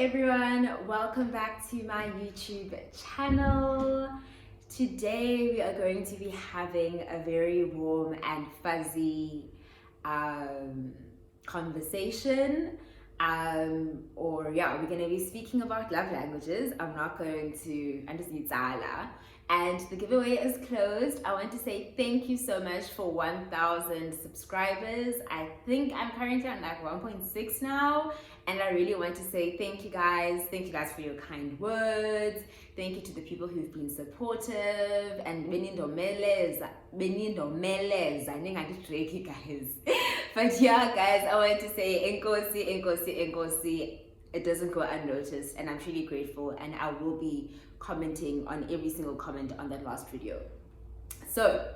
everyone, welcome back to my YouTube channel. Today we are going to be having a very warm and fuzzy conversation. We're going to be speaking about love languages. I'm just Zala. And the giveaway is closed. I want to say thank you so much for 1,000 subscribers. I think I'm currently on like 1.6 now. And I really want to say thank you guys. Thank you guys for your kind words. Thank you to the people who've been supportive. And Benindomelez, I think I just break you guys. But yeah, guys, I want to say enkosi. It doesn't go unnoticed, and I'm truly grateful, and I will be commenting on every single comment on that last video. So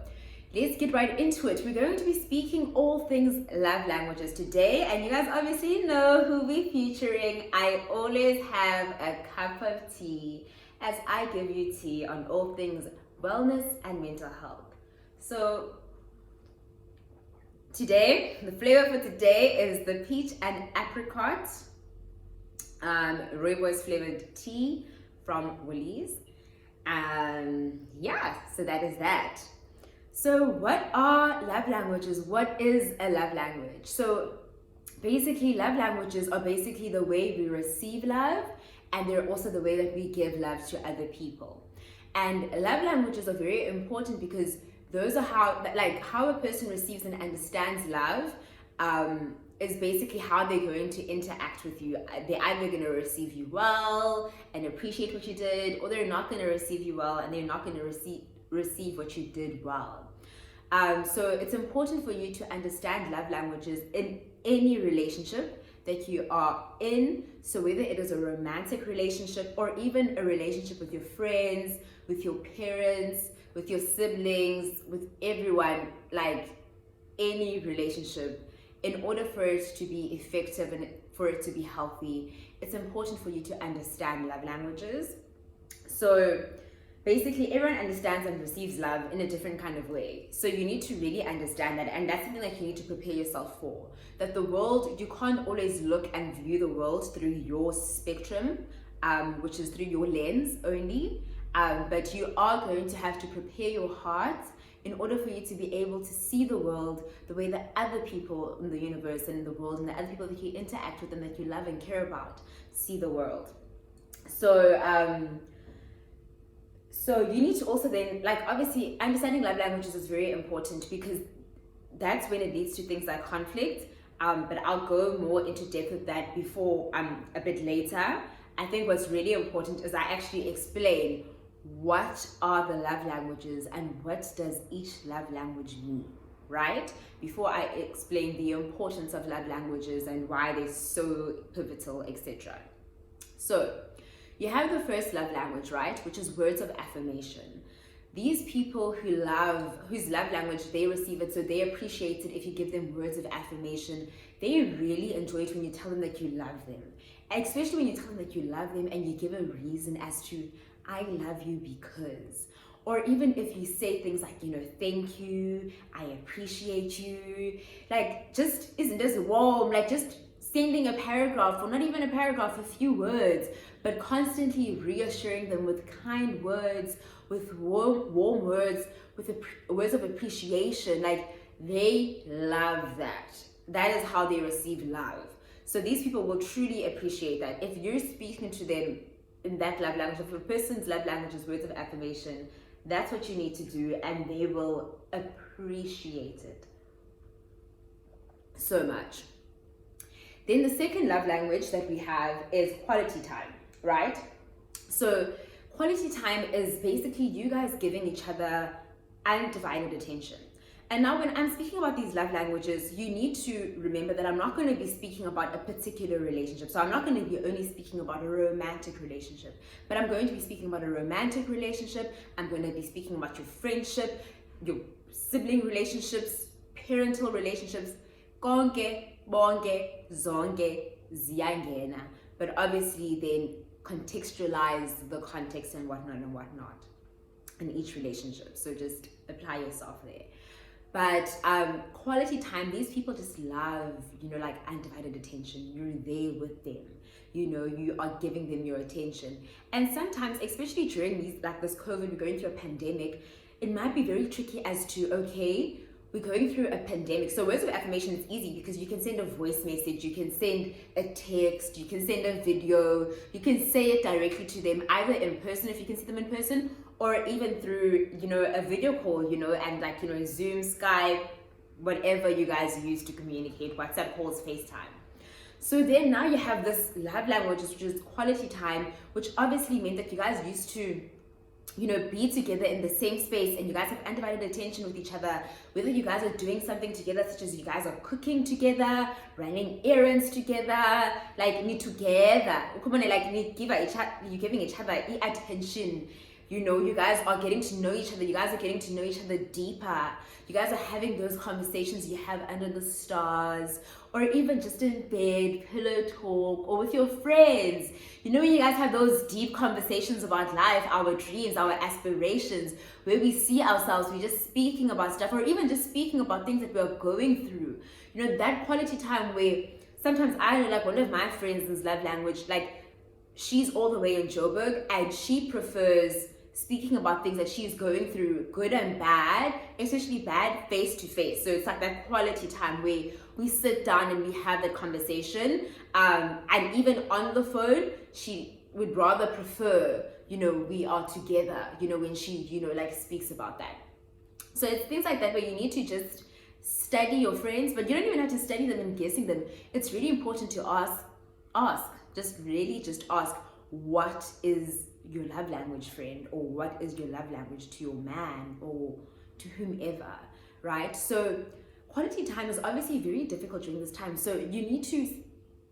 let's get right into it. We're going to be speaking all things love languages today, and you guys obviously know who we're featuring. I always have a cup of tea as I give you tea on all things wellness and mental health. So today, the flavor for today is the peach and apricot rooibos flavored tea from Woolies. So that is that. So what are love languages? What is a love language? So basically, love languages are basically the way we receive love, and they're also the way that we give love to other people. And love languages are very important because those are how a person receives and understands love is basically how they're going to interact with you. They're either going to receive you well and appreciate what you did, or they're not going to receive you well and they're not going to receive what you did well. So it's important for you to understand love languages in any relationship that you are in. So whether it is a romantic relationship or even a relationship with your friends, with your parents, with your siblings, with everyone, like any relationship, in order for it to be effective and for it to be healthy, it's important for you to understand love languages. So basically, everyone understands and receives love in a different kind of way. So you need to really understand that, and that's something that you need to prepare yourself for. That the world, you can't always look and view the world through your spectrum, which is through your lens only. But you are going to have to prepare your heart in order for you to be able to see the world the way that other people in the universe and in the world and the other people that you interact with and that you love and care about see the world. So you need to also then, obviously, understanding love languages is very important because that's when it leads to things like conflict. But I'll go more into depth with that before a bit later. I think what's really important is I actually explain what are the love languages and what does each love language mean, right? Before I explain the importance of love languages and why they're so pivotal, etc. So you have the first love language, right? Which is words of affirmation. These people whose love language, they receive it, so they appreciate it if you give them words of affirmation. They really enjoy it when you tell them that you love them. Especially when you tell them that you love them and you give a reason as to, I love you because. Or even if you say things like, thank you, I appreciate you. Isn't this warm? Just sending a paragraph, or not even a paragraph, a few words, but constantly reassuring them with kind words, with warm words, with words of appreciation. They love that. That is how they receive love. So these people will truly appreciate that. If you're speaking to them in that love language, if a person's love language is words of affirmation, that's what you need to do, and they will appreciate it so much. Then the second love language that we have is quality time, right? So quality time is basically you guys giving each other undivided attention. And now when I'm speaking about these love languages, you need to remember that I'm not going to be speaking about a particular relationship. So I'm not going to be only speaking about a romantic relationship, but I'm going to be speaking about a romantic relationship. I'm going to be speaking about your friendship, your sibling relationships, parental relationships, konke, bonke, zonke, ziyangena. But obviously then contextualize the context and whatnot in each relationship. So just apply yourself there. But quality time, these people just love, like undivided attention. You're there with them. You are giving them your attention. And sometimes, especially during these, like this COVID, we're going through a pandemic, it might be very tricky as to, okay, we're going through a pandemic. So words of affirmation is easy because you can send a voice message, you can send a text, you can send a video, you can say it directly to them, either in person if you can see them in person, or even through, a video call, and like, Zoom, Skype, whatever you guys use to communicate, WhatsApp calls, FaceTime. So then now you have this love language, which is quality time, which obviously meant that you guys used to, be together in the same space, and you guys have undivided attention with each other, whether you guys are doing something together, such as you guys are cooking together, running errands together, like together, like you're giving each other attention. You guys are getting to know each other. You guys are getting to know each other deeper. You guys are having those conversations you have under the stars, or even just in bed, pillow talk, or with your friends. When you guys have those deep conversations about life, our dreams, our aspirations, where we see ourselves, we're just speaking about stuff, or even just speaking about things that we're going through. That quality time where sometimes I know, like one of my friends' love language, like she's all the way in Joburg, and she prefers speaking about things that she's going through, good and bad, especially bad, face to face. So it's like that quality time where we sit down and we have that conversation. And even on the phone, she would rather prefer, we are together, when she, like speaks about that. So it's things like that where you need to just study your friends, but you don't even have to study them and guessing them. It's really important to ask, just ask, what is your love language, friend, or what is your love language to your man or to whomever, right? So quality time is obviously very difficult during this time, so you need to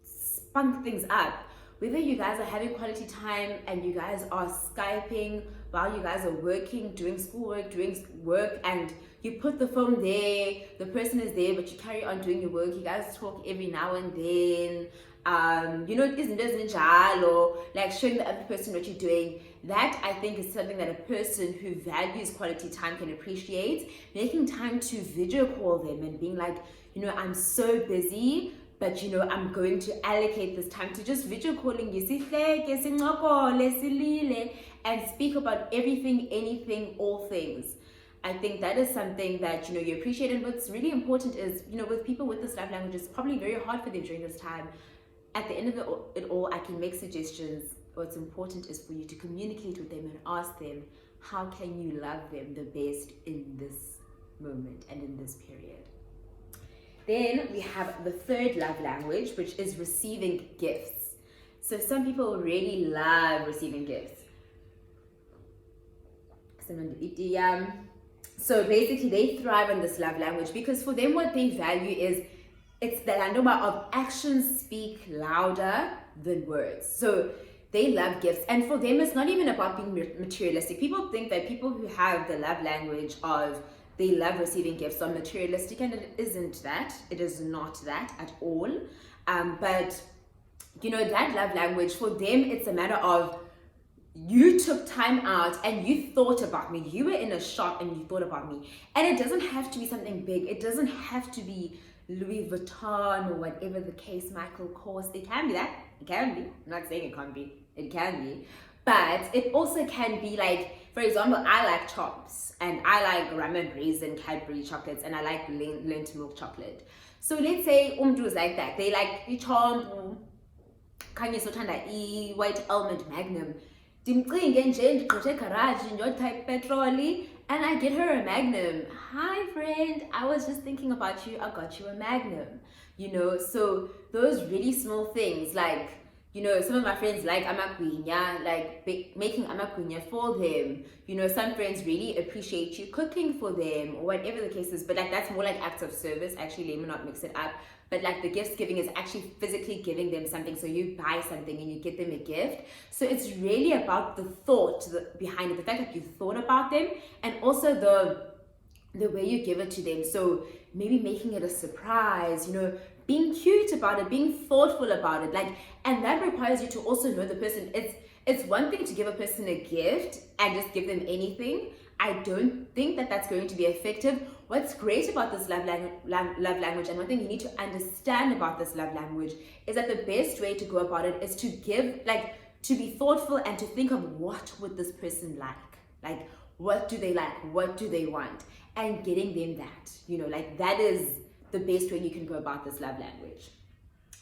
spunk things up. Whether you guys are having quality time and you guys are Skyping while you guys are working, doing schoolwork, doing work, and you put the phone there, the person is there, but you carry on doing your work, you guys talk every now and then, like showing the other person what you're doing. That I think is something that a person who values quality time can appreciate. Making time to video call them and being like, I'm so busy, but I'm going to allocate this time to just video calling you, and speak about everything, anything, all things. I think that is something that you appreciate. And what's really important is, with people with this love language, it's probably very hard for them during this time. At the end of it all, I can make suggestions. What's important is for you to communicate with them and ask them, how can you love them the best in this moment and in this period? Then we have the third love language, which is receiving gifts. So some people really love receiving gifts. So basically they thrive on this love language because for them what they value is, it's the landoma of actions speak louder than words. So they love gifts, and for them it's not even about being materialistic. People think that people who have the love language of they love receiving gifts are materialistic, and it isn't that. It is not that at all. But that love language, for them it's a matter of, you took time out and you thought about me. You were in a shop and you thought about me. And it doesn't have to be something big. It doesn't have to be Louis Vuitton or whatever the case, Michael Kors. It can be that. It can be. I'm not saying it can't be. It can be. But it also can be like, for example, I like chops and I like rum and raisin Cadbury chocolates and I like Lindt milk chocolate. So let's say umdu is like that. They like ichompu, kanye sothanda white almond magnum. Dimcinge nje ndigqithe garage ndiyotype petroli and I get her a magnum. Hi friend, I was just thinking about you, I got you a magnum. So those really small things, like some of my friends like amagwinya, like making amagwinya for them. Some friends really appreciate you cooking for them or whatever the case is, but like that's more like acts of service. Actually, let me not mix it up. But like the gifts giving is actually physically giving them something. So you buy something and you get them a gift. So it's really about the thought behind it, the fact that you thought about them, and also the way you give it to them. So maybe making it a surprise, being cute about it, being thoughtful about it, and that requires you to also know the person. It's one thing to give a person a gift and just give them anything. I don't think that that's going to be effective. What's great about this love language, and one thing you need to understand about this love language, is that the best way to go about it is to give, like, to be thoughtful and to think of what would this person like, what do they like, what do they want, and getting them that, you know, like, that is the best way you can go about this love language.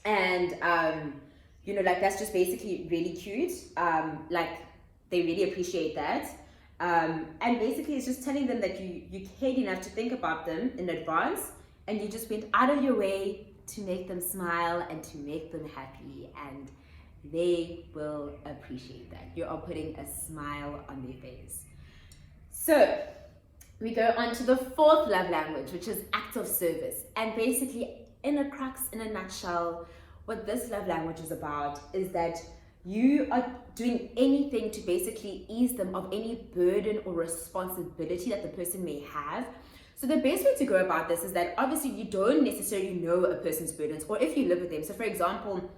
And you know, like, that's just basically really cute. Like, they really appreciate that. And basically it's just telling them that you cared enough to think about them in advance, and you just went out of your way to make them smile and to make them happy, and they will appreciate that. You are putting a smile on their face. So we go on to the fourth love language, which is acts of service. And basically, in a nutshell, what this love language is about is that you are doing anything to basically ease them of any burden or responsibility that the person may have. So the best way to go about this is that obviously you don't necessarily know a person's burdens, or if you live with them. So for example,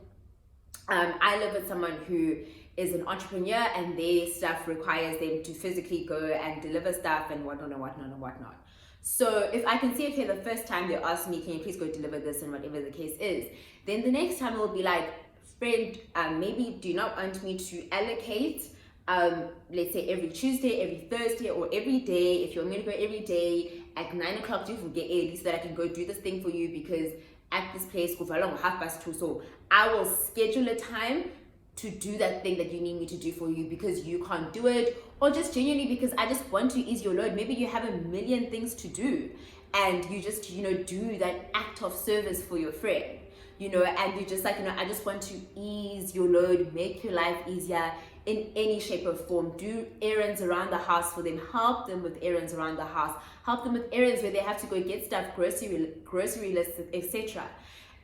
I live with someone who is an entrepreneur, and their stuff requires them to physically go and deliver stuff and whatnot. So if I can see, okay, the first time they ask me, can you please go deliver this, and whatever the case is, then the next time it will be like, friend, maybe do you not want me to allocate, let's say every Tuesday, every Thursday, or every day, if you want me to go every day at 9 o'clock, do get early so that I can go do this thing for you, because at this place, go for long 2:30. So I will schedule a time to do that thing that you need me to do for you because you can't do it, or just genuinely because I just want to ease your load. Maybe you have a million things to do, and you just, you know, do that act of service for your friend, you know, and you just like, you know, I just want to ease your load, make your life easier in any shape or form. Do errands around the house for them, help them with errands around the house, help them with errands where they have to go get stuff, grocery lists, etc.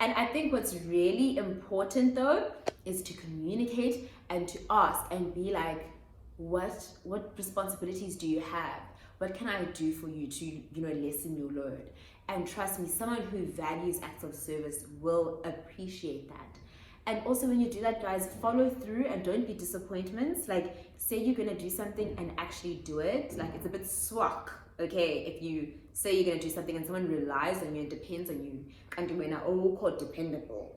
And I think what's really important though is to communicate and to ask and be like, what responsibilities do you have? What can I do for you to, you know, lessen your load? And trust me, someone who values acts of service will appreciate that. And also when you do that, guys, follow through and don't be disappointments. Like, say you're going to do something and actually do it. Like, it's a bit swak, okay, if you say you're going to do something and someone relies on you and depends on you. And when are all called dependable.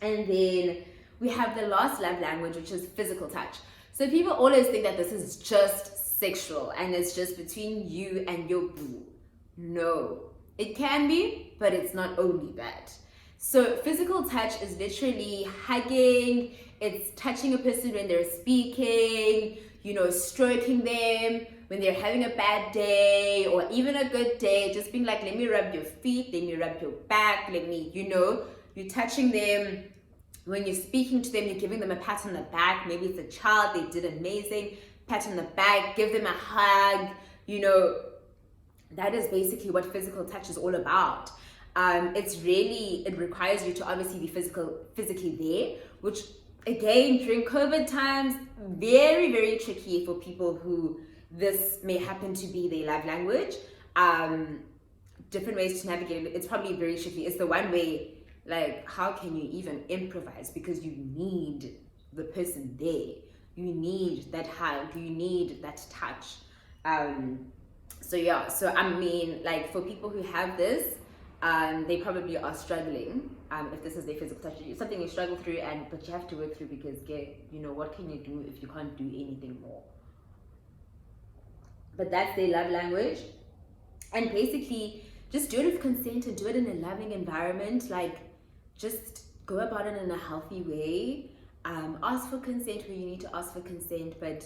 And then we have the last love language, which is physical touch. So people always think that this is just sexual and it's just between you and your boo. No, it can be, but it's not only that. So physical touch is literally hugging, it's touching a person when they're speaking, you know, stroking them when they're having a bad day or even a good day, just being like, let me rub your feet, let me rub your back, let me, you know, you're touching them. When you're speaking to them, you're giving them a pat on the back. Maybe it's a child, they did amazing, pat on the back, give them a hug, you know. That is basically what physical touch is all about. It requires you to obviously be physically there, which again, during COVID times, very, very tricky for people who this may happen to be their love language. Different ways to navigate it. It's probably very tricky. It's the one way, like, how can you even improvise? Because you need the person there. You need that hug. You need that touch. So yeah, so I mean, like, for people who have this, they probably are struggling. If this is their physical touch, it's something you struggle through, but you have to work through, because you know, what can you do if you can't do anything more? But that's their love language. And basically, just do it with consent and do it in a loving environment. Like, just go about it in a healthy way. Ask for consent where you need to ask for consent, but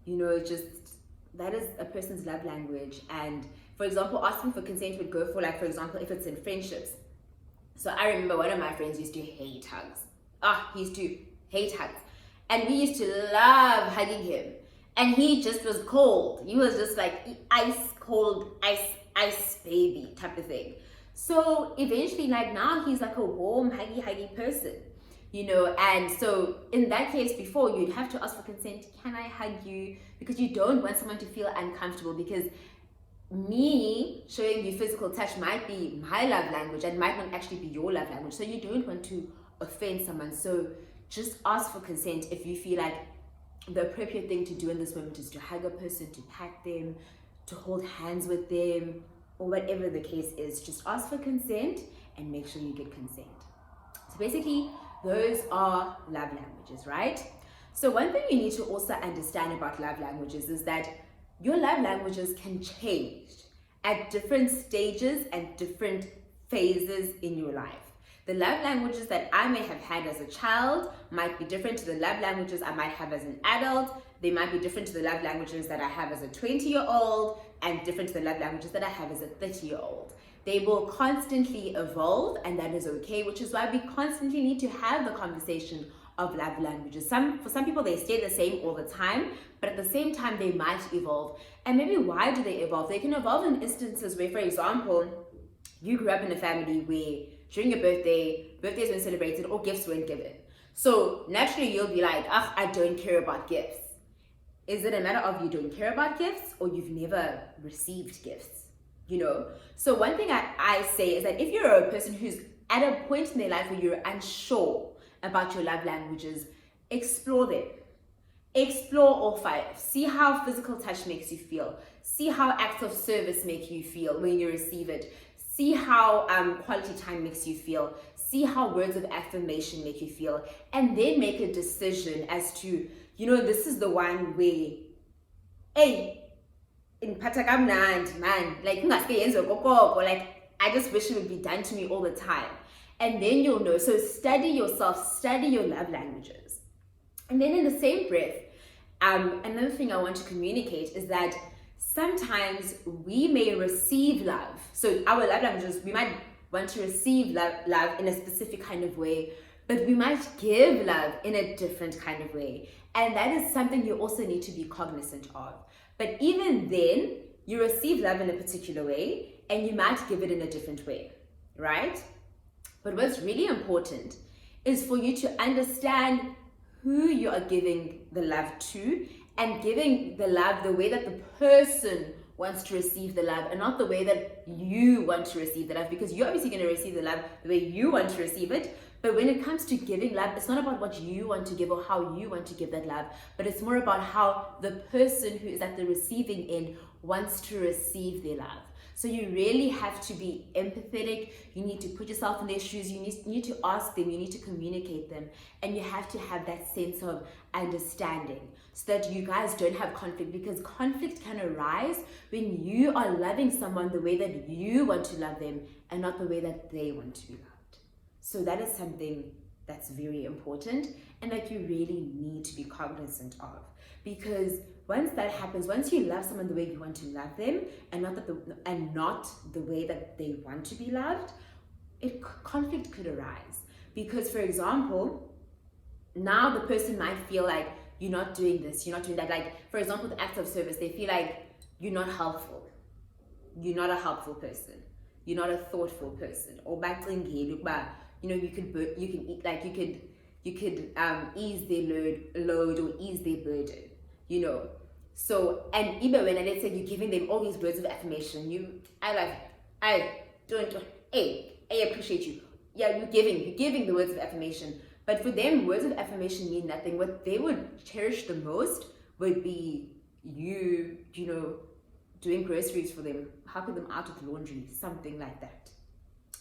you know, just that is a person's love language. And for example, asking for consent would go for, like, for example, if it's in friendships. So I remember one of my friends used to hate hugs. He used to hate hugs. And we used to love hugging him. And he just was cold. He was just like ice cold, ice baby type of thing. So eventually, like, now he's like a warm, huggy person, you know. And so in that case, before, you'd have to ask for consent. Can I hug you? Because you don't want someone to feel uncomfortable, because me showing you physical touch might be my love language and might not actually be your love language. So you don't want to offend someone. So just ask for consent if you feel like the appropriate thing to do in this moment is to hug a person, to pat them, to hold hands with them, or whatever the case is. Just ask for consent and make sure you get consent. So basically, those are love languages, right? So one thing you need to also understand about love languages is that your love languages can change at different stages and different phases in your life. The love languages that I may have had as a child might be different to the love languages I might have as an adult. They might be different to the love languages that I have as a 20-year-old and different to the love languages that I have as a 30-year-old. They will constantly evolve, and that is okay, which is why we constantly need to have the conversation of love languages. For some people, they stay the same all the time, but at the same time, they might evolve. And maybe why do they evolve? They can evolve in instances where, for example, you grew up in a family where during your birthdays weren't celebrated or gifts weren't given. So naturally, you'll be like, I don't care about gifts. Is it a matter of you don't care about gifts or you've never received gifts? So one thing I say is that if you're a person who's at a point in their life where you're unsure about your love languages, explore them. Explore all 5. See how physical touch makes you feel. See how acts of service make you feel when you receive it. See how quality time makes you feel. See how words of affirmation make you feel. And then make a decision as to, this is the one way, hey, in Patakamnand, man, like I just wish it would be done to me all the time. And then you'll know. So study yourself, study your love languages. And then in the same breath, another thing I want to communicate is that sometimes we may receive love. So our love languages, we might want to receive love in a specific kind of way, but we might give love in a different kind of way. And that is something you also need to be cognizant of. But even then, you receive love in a particular way, and you might give it in a different way, right? But what's really important is for you to understand who you are giving the love to, and giving the love the way that the person wants to receive the love, and not the way that you want to receive the love, because you're obviously going to receive the love the way you want to receive it. But when it comes to giving love, it's not about what you want to give or how you want to give that love, but it's more about how the person who is at the receiving end wants to receive their love. So you really have to be empathetic. You need to put yourself in their shoes. You need to ask them. You need to communicate them. And you have to have that sense of understanding so that you guys don't have conflict, because conflict can arise when you are loving someone the way that you want to love them and not the way that they want to be loved. So that is something that's very important and that you really need to be cognizant of, because once that happens, once you love someone the way you want to love them and not the way that they want to be loved, conflict could arise. Because, for example, now the person might feel like you're not doing this, you're not doing that. Like, for example, the acts of service, they feel like you're not helpful. You're not a helpful person. You're not a thoughtful person. Or you could ease their load or ease their burden, So, and even when let's say you're giving them all these words of affirmation, I appreciate you. Yeah, you're giving the words of affirmation. But for them, words of affirmation mean nothing. What they would cherish the most would be you, doing groceries for them, helping them out with laundry, something like that.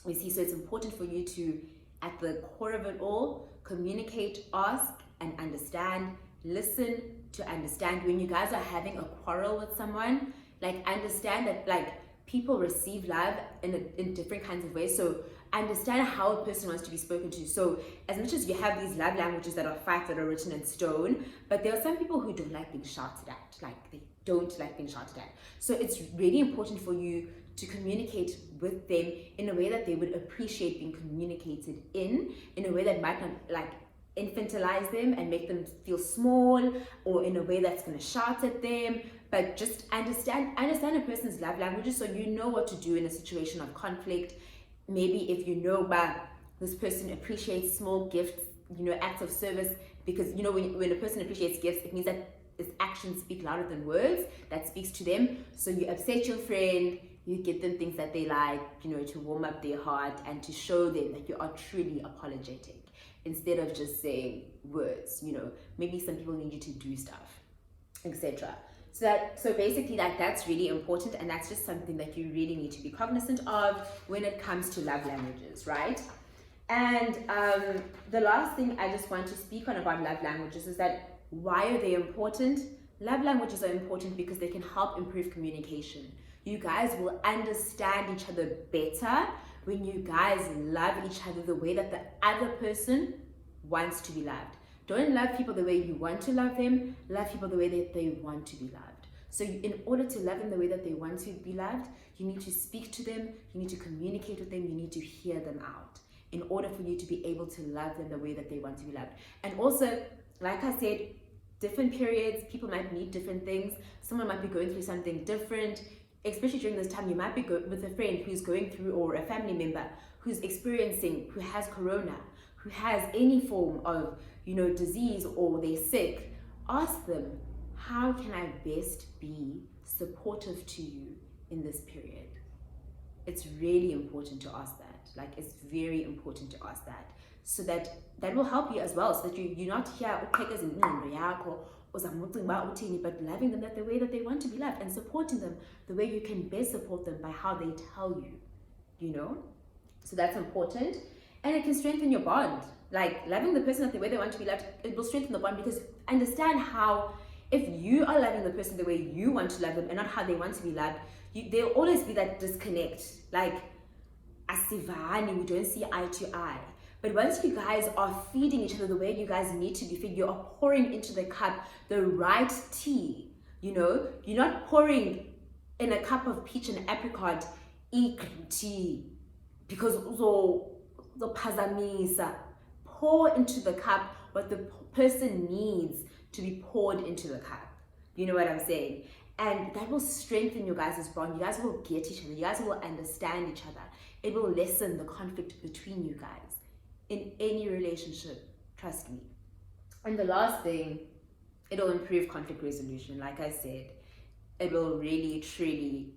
You see, so it's important for you to, at the core of it all, communicate, ask, and understand. Listen to understand. When you guys are having a quarrel with someone, understand that people receive love in different kinds of ways. So understand how a person wants to be spoken to. So as much as you have these love languages that are facts that are written in stone, but there are some people who don't like being shouted at. They don't like being shouted at. So it's really important for you to communicate with them in a way that they would appreciate being communicated in a way that might not infantilize them and make them feel small, or in a way that's going to shout at them. But just understand a person's love languages, so you know what to do in a situation of conflict. Maybe if you know this person appreciates small gifts, acts of service, because when a person appreciates gifts, it means that his actions speak louder than words. That speaks to them. So you upset your friend, You get them things that they like, to warm up their heart and to show them that you are truly apologetic instead of just saying words. Maybe some people need you to do stuff, etc. So basically that's really important, and that's just something that you really need to be cognizant of when it comes to love languages, right? And the last thing I just want to speak on about love languages is that why are they important? Love languages are important because they can help improve communication. You guys will understand each other better when you guys love each other the way that the other person wants to be loved. Don't love people the way you want to love them. Love people the way that they want to be loved. So in order to love them the way that they want to be loved, you need to speak to them, you need to communicate with them, you need to hear them out in order for you to be able to love them the way that they want to be loved. And also, like I said, different periods, people might need different things. Someone might be going through something different, especially during this time. You might be with a friend who's going through, or a family member who's experiencing, who has corona, who has any form of disease, or they're sick. Ask them, how can I best be supportive to you in this period? It's really important to ask that. Like, it's very important to ask that, so that will help you as well, so that you're not here but loving them the way that they want to be loved, and supporting them the way you can best support them by how they tell you, So that's important, and it can strengthen your bond. Like, loving the person the way they want to be loved, it will strengthen the bond, because understand how, if you are loving the person the way you want to love them and not how they want to be loved, there'll always be that disconnect. Like, asivani, we don't see eye to eye. But once you guys are feeding each other the way you guys need to be fed, you are pouring into the cup the right tea. You're not pouring in a cup of peach and apricot green tea because the pazamisa. Pour into the cup what the person needs to be poured into the cup. You know what I'm saying? And that will strengthen your guys' bond. You guys will get each other. You guys will understand each other. It will lessen the conflict between you guys in any relationship. Trust me. And the last thing, it'll improve conflict resolution. Like I said, it will really, truly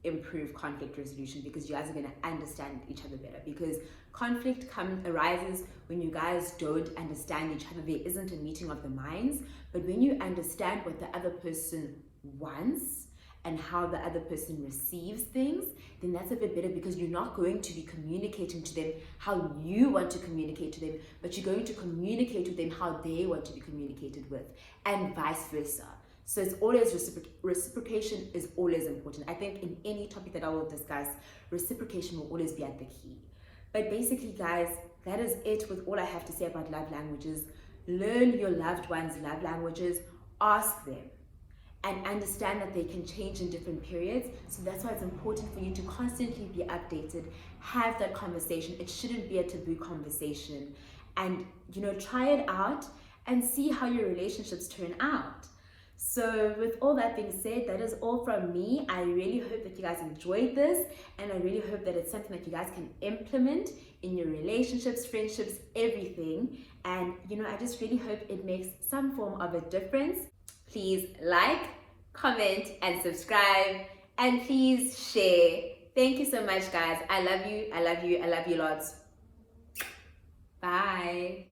improve conflict resolution, because you guys are going to understand each other better, because conflict arises when you guys don't understand each other. There isn't a meeting of the minds. But when you understand what the other person wants and how the other person receives things, then that's a bit better, because you're not going to be communicating to them how you want to communicate to them, but you're going to communicate with them how they want to be communicated with, and vice versa. So it's always reciprocation is always important. I think in any topic that I will discuss, reciprocation will always be at the key. But basically, guys, that is it with all I have to say about love languages. Learn your loved ones' love languages, ask them, and understand that they can change in different periods. So that's why it's important for you to constantly be updated. Have that conversation. It shouldn't be a taboo conversation. And, try it out and see how your relationships turn out. So with all that being said, that is all from me. I really hope that you guys enjoyed this, and I really hope that it's something that you guys can implement in your relationships, friendships, everything. And I just really hope it makes some form of a difference. Please like, comment, and subscribe, and please share. Thank you so much, guys. I love you. I love you. I love you lots. Bye.